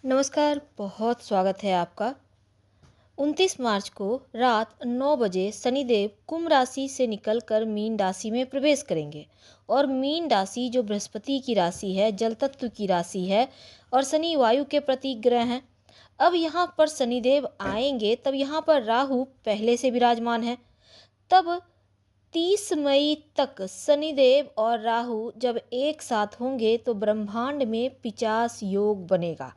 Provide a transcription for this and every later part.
नमस्कार, बहुत स्वागत है आपका। 29 मार्च को रात 9 बजे शनिदेव कुंभ राशि से निकलकर मीन राशि में प्रवेश करेंगे। और मीन राशि जो बृहस्पति की राशि है, जल तत्व की राशि है और शनि वायु के प्रतीक ग्रह हैं। अब यहाँ पर शनिदेव आएंगे तब यहाँ पर राहु पहले से विराजमान है। तब 30 मई तक शनिदेव और राहु जब एक साथ होंगे तो ब्रह्मांड में 50 योग बनेगा।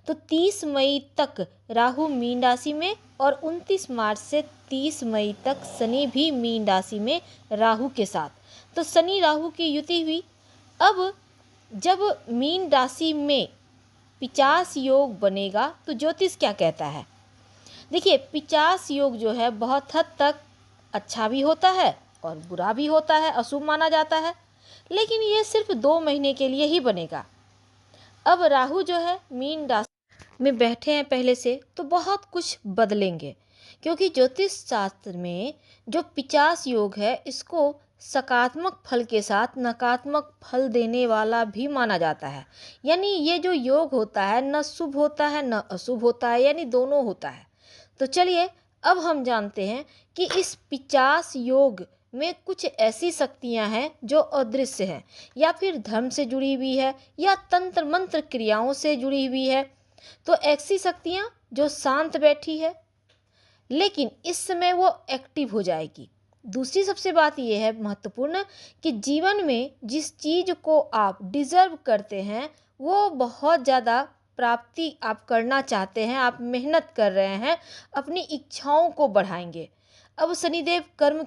तो 30 मई तक राहु मीन राशि में और 29 मार्च से 30 मई तक शनि भी मीन राशि में राहु के साथ। तो शनि राहु की युति हुई। अब जब मीन राशि में 50 योग बनेगा तो ज्योतिष क्या कहता है? देखिए, 50 योग जो है बहुत हद तक अच्छा भी होता है और बुरा भी होता है, अशुभ माना जाता है, लेकिन ये सिर्फ 2 महीने के लिए ही बनेगा। अब राहु जो है मीन राशि में बैठे हैं पहले से, तो बहुत कुछ बदलेंगे, क्योंकि ज्योतिष शास्त्र में जो 50 योग है इसको सकारात्मक फल के साथ नकारात्मक फल देने वाला भी माना जाता है। यानी ये जो योग होता है न शुभ होता है न अशुभ होता है, यानी दोनों होता है। तो चलिए अब हम जानते हैं कि इस 50 योग में कुछ ऐसी शक्तियां हैं जो अदृश्य हैं, या फिर धर्म से जुड़ी हुई है या तंत्र मंत्र क्रियाओं से जुड़ी हुई है। तो ऐसी शक्तियां जो शांत बैठी है लेकिन इस समय वो एक्टिव हो जाएगी। दूसरी सबसे बात यह है महत्वपूर्ण कि जीवन में जिस चीज़ को आप डिजर्व करते हैं वो बहुत ज़्यादा प्राप्ति आप करना चाहते हैं, आप मेहनत कर रहे हैं, अपनी इच्छाओं को बढ़ाएंगे। अब शनिदेव कर्म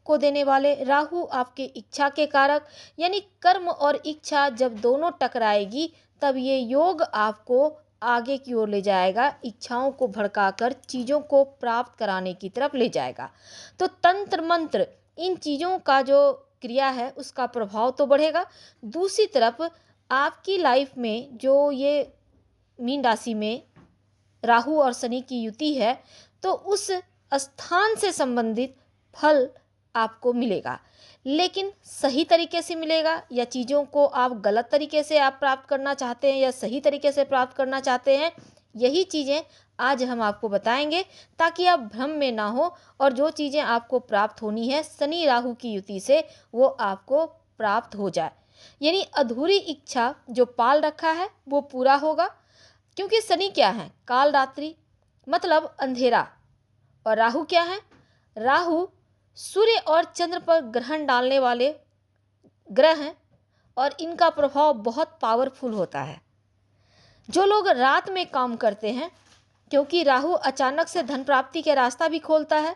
को देने वाले, राहु आपके इच्छा के कारक, यानी कर्म और इच्छा जब दोनों टकराएगी तब ये योग आपको आगे की ओर ले जाएगा, इच्छाओं को भड़काकर चीज़ों को प्राप्त कराने की तरफ ले जाएगा। तो तंत्र मंत्र इन चीज़ों का जो क्रिया है उसका प्रभाव तो बढ़ेगा। दूसरी तरफ आपकी लाइफ में जो ये मीन राशि में राहु और शनि की युति है तो उस स्थान से संबंधित फल आपको मिलेगा, लेकिन सही तरीके से मिलेगा या चीज़ों को आप गलत तरीके से आप प्राप्त करना चाहते हैं या सही तरीके से प्राप्त करना चाहते हैं, यही चीज़ें आज हम आपको बताएंगे ताकि आप भ्रम में ना हो और जो चीज़ें आपको प्राप्त होनी है शनि राहु की युति से वो आपको प्राप्त हो जाए। यानी अधूरी इच्छा जो पाल रखा है वो पूरा होगा, क्योंकि शनि क्या है? काल रात्रि मतलब अंधेरा। और राहु क्या है? राहु सूर्य और चंद्र पर ग्रहण डालने वाले ग्रह हैं और इनका प्रभाव बहुत पावरफुल होता है। जो लोग रात में काम करते हैं, क्योंकि राहु अचानक से धन प्राप्ति का रास्ता भी खोलता है।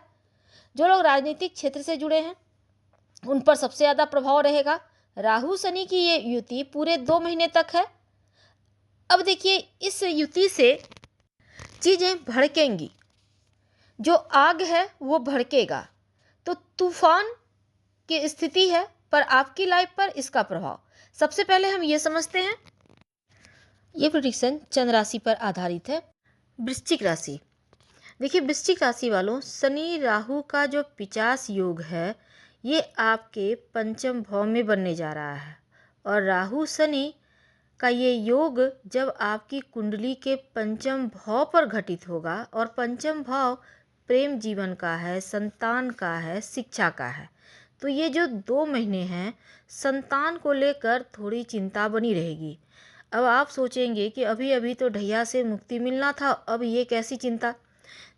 जो लोग राजनीतिक क्षेत्र से जुड़े हैं उन पर सबसे ज़्यादा प्रभाव रहेगा। राहु शनि की ये युति पूरे 2 महीने तक है। अब देखिए, इस युति से चीज़ें भड़केंगी, जो आग है वो भड़केगा, तो तूफान की स्थिति है पर आपकी लाइफ पर इसका प्रभाव। सबसे पहले हम ये समझते हैं, ये प्रेडिक्शन चंद्र राशि पर आधारित है। वृश्चिक राशि, देखिए वृश्चिक राशि वालों, शनि राहु का जो 50 योग है ये आपके पंचम भाव में बनने जा रहा है। और राहु शनि का ये योग जब आपकी कुंडली के पंचम भाव पर घटित होगा, और पंचम भाव प्रेम जीवन का है, संतान का है, शिक्षा का है, तो ये जो 2 महीने हैं संतान को लेकर थोड़ी चिंता बनी रहेगी। अब आप सोचेंगे कि अभी अभी तो ढैया से मुक्ति मिलना था, अब ये कैसी चिंता?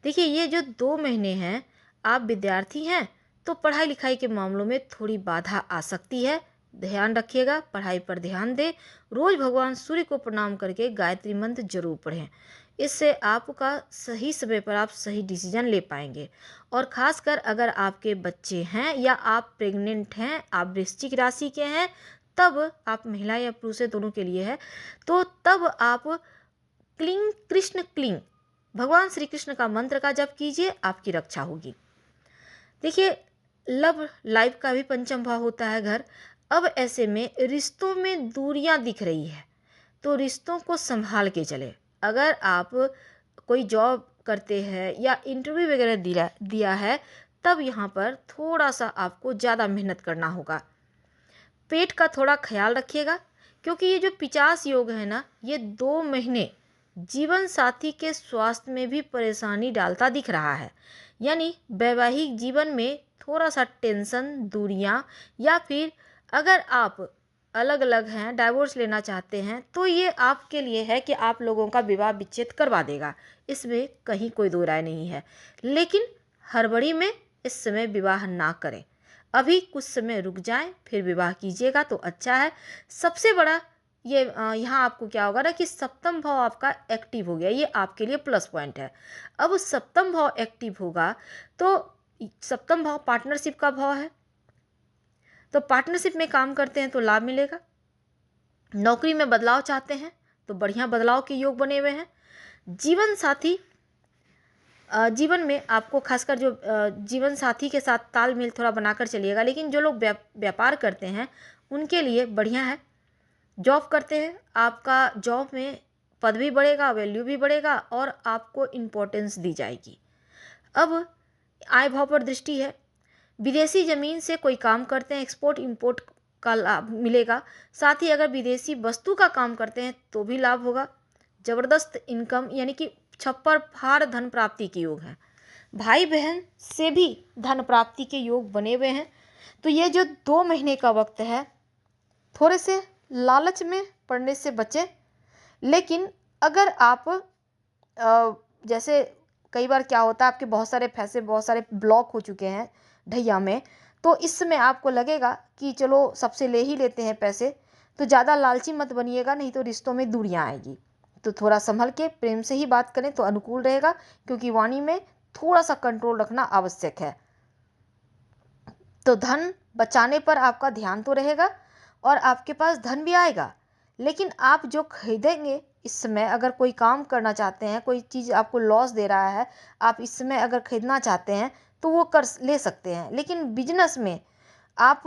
देखिए, ये जो 2 महीने हैं, आप विद्यार्थी हैं तो पढ़ाई लिखाई के मामलों में थोड़ी बाधा आ सकती है, ध्यान रखिएगा, पढ़ाई पर ध्यान दें। रोज़ भगवान सूर्य को प्रणाम करके गायत्री मंत्र जरूर पढ़ें, इससे आपका सही समय पर आप सही डिसीजन ले पाएंगे। और ख़ासकर अगर आपके बच्चे हैं या आप प्रेग्नेंट हैं, आप वृश्चिक राशि के हैं, तब आप महिला या पुरुष दोनों के लिए है, तो तब आप क्लीं कृष्ण क्लीं भगवान श्री कृष्ण का मंत्र का जप कीजिए, आपकी रक्षा होगी। देखिए, लव लाइफ का भी पंचम भाव होता है घर। अब ऐसे में रिश्तों में दूरियां दिख रही है तो रिश्तों को संभाल के चले। अगर आप कोई जॉब करते हैं या इंटरव्यू वगैरह दिया है तब यहाँ पर थोड़ा सा आपको ज़्यादा मेहनत करना होगा। पेट का थोड़ा ख्याल रखिएगा, क्योंकि ये जो 50 योग है ना, ये 2 महीने जीवन साथी के स्वास्थ्य में भी परेशानी डालता दिख रहा है। यानी वैवाहिक जीवन में थोड़ा सा टेंशन, दूरियां, या फिर अगर आप अलग अलग हैं, डाइवोर्स लेना चाहते हैं, तो ये आपके लिए है कि आप लोगों का विवाह विच्छेद करवा देगा। इसमें कहीं कोई दो राय नहीं है। लेकिन हड़बड़ी में इस समय विवाह ना करें। अभी कुछ समय रुक जाएं, फिर विवाह कीजिएगा तो अच्छा है। सबसे बड़ा ये यहाँ आपको क्या होगा ना कि सप्तम भाव आपका एक्टिव हो गया, ये आपके लिए प्लस पॉइंट है। अब सप्तम भाव एक्टिव होगा तो सप्तम भाव पार्टनरशिप का भाव है, तो पार्टनरशिप में काम करते हैं तो लाभ मिलेगा। नौकरी में बदलाव चाहते हैं तो बढ़िया बदलाव के योग बने हुए हैं। जीवन साथी जीवन में आपको खासकर जो जीवन साथी के साथ तालमेल थोड़ा बनाकर चलिएगा। लेकिन जो लोग व्यापार करते हैं उनके लिए बढ़िया है। जॉब करते हैं, आपका जॉब में पद भी बढ़ेगा, वैल्यू भी बढ़ेगा और आपको इम्पोर्टेंस दी जाएगी। अब आय भाव पर दृष्टि है। विदेशी ज़मीन से कोई काम करते हैं, एक्सपोर्ट इंपोर्ट का लाभ मिलेगा। साथ ही अगर विदेशी वस्तु का काम करते हैं तो भी लाभ होगा। ज़बरदस्त इनकम यानी कि छप्पर फाड़ धन प्राप्ति के योग हैं। भाई बहन से भी धन प्राप्ति के योग बने हुए हैं। तो ये जो 2 महीने का वक्त है, थोड़े से लालच में पड़ने से बचें। लेकिन अगर आप जैसे कई बार क्या होता है, आपके बहुत सारे पैसे बहुत सारे ब्लॉक हो चुके हैं ढैया में, तो इस समय आपको लगेगा कि चलो सबसे ले ही लेते हैं पैसे, तो ज़्यादा लालची मत बनिएगा, नहीं तो रिश्तों में दूरियां आएगी। तो थोड़ा संभल के प्रेम से ही बात करें तो अनुकूल रहेगा, क्योंकि वाणी में थोड़ा सा कंट्रोल रखना आवश्यक है। तो धन बचाने पर आपका ध्यान तो रहेगा और आपके पास धन भी आएगा। लेकिन आप जो खरीदेंगे इस समय, अगर कोई काम करना चाहते हैं, कोई चीज़ आपको लॉस दे रहा है, आप इस समय अगर खरीदना चाहते हैं तो वो कर ले सकते हैं। लेकिन बिजनेस में आप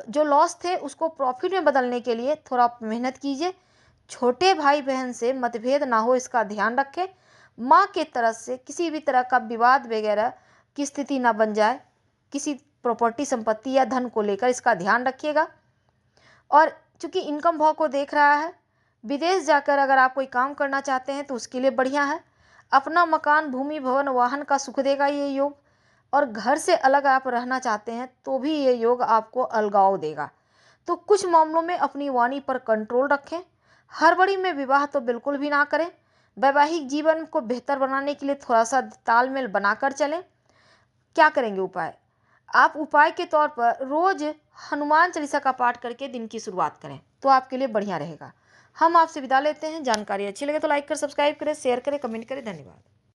जो लॉस थे उसको प्रॉफिट में बदलने के लिए थोड़ा मेहनत कीजिए। छोटे भाई बहन से मतभेद ना हो, इसका ध्यान रखें। माँ के तरफ से किसी भी तरह का विवाद वगैरह की स्थिति ना बन जाए, किसी प्रॉपर्टी संपत्ति या धन को लेकर, इसका ध्यान रखिएगा। और चूंकि इनकम भाव को देख रहा है, विदेश जाकर अगर आप कोई काम करना चाहते हैं तो उसके लिए बढ़िया है। अपना मकान, भूमि, भवन, वाहन का सुख देगा ये योग। और घर से अलग आप रहना चाहते हैं तो भी ये योग आपको अलगाव देगा। तो कुछ मामलों में अपनी वाणी पर कंट्रोल रखें। हड़बड़ी में विवाह तो बिल्कुल भी ना करें। वैवाहिक जीवन को बेहतर बनाने के लिए थोड़ा सा तालमेल बनाकर चलें। क्या करेंगे उपाय? आप उपाय के तौर पर रोज हनुमान चालीसा का पाठ करके दिन की शुरुआत करें तो आपके लिए बढ़िया रहेगा। हम आपसे विदा लेते हैं। जानकारी अच्छी लगे तो लाइक कर, सब्सक्राइब करें, शेयर करें, कमेंट करें। धन्यवाद।